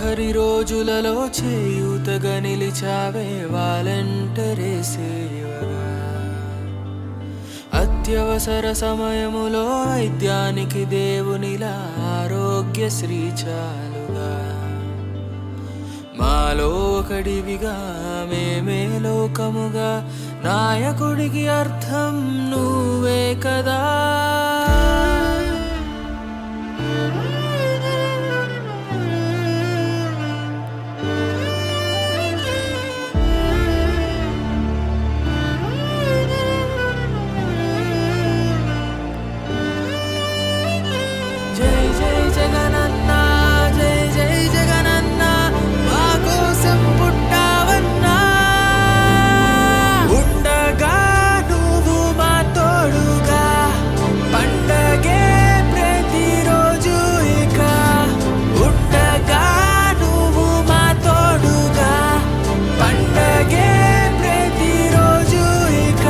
ఆఖరి రోజులలో చేయూతగా నిలిచావే వాలంటరీ సేవగా. అత్యవసర సమయములో వైద్యానికి దేవునిలా ఆరోగ్యశ్రీ చాలుగా. మాలో ఒకడివిగా మేమే లోకముగా నాయకుడికి అర్థం నువ్వే కదా. జై జై జగనన్నా, జై జై జగనన్నా, మా కోసం పుట్టావన్నా. ఉండగా నువ్వు మా తోడుగా, పండగే ప్రతిరోజు ఇక. ఉండగా నువ్వు మా తోడుగా, పండగే ప్రతిరోజు ఇక.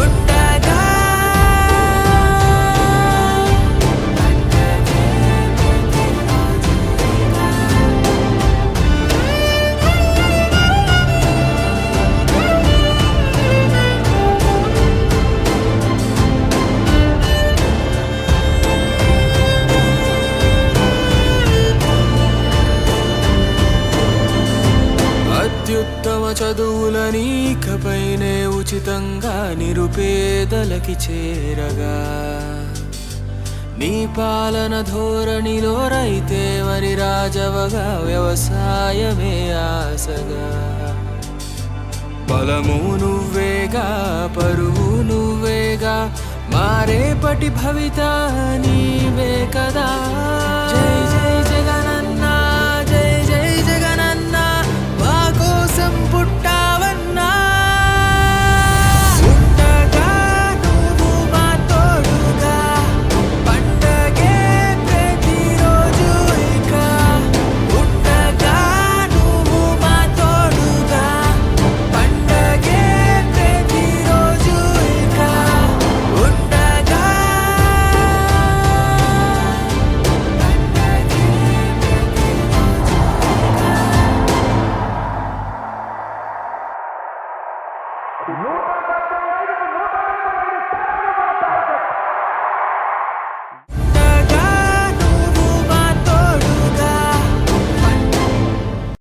ఉండగా అత్యుత్తమ చదువులనీకపైనే ఉచితంగా నిరుపేదలకి చేరగా. నీ పాలన ధోరణిలో రైతే మరి రాజవగా, వ్యవసాయమే ఆశగా. బలము నువ్వేగా, పరువు నువ్వేగా, మారేపటి భవిత నీవే కదా. జై జై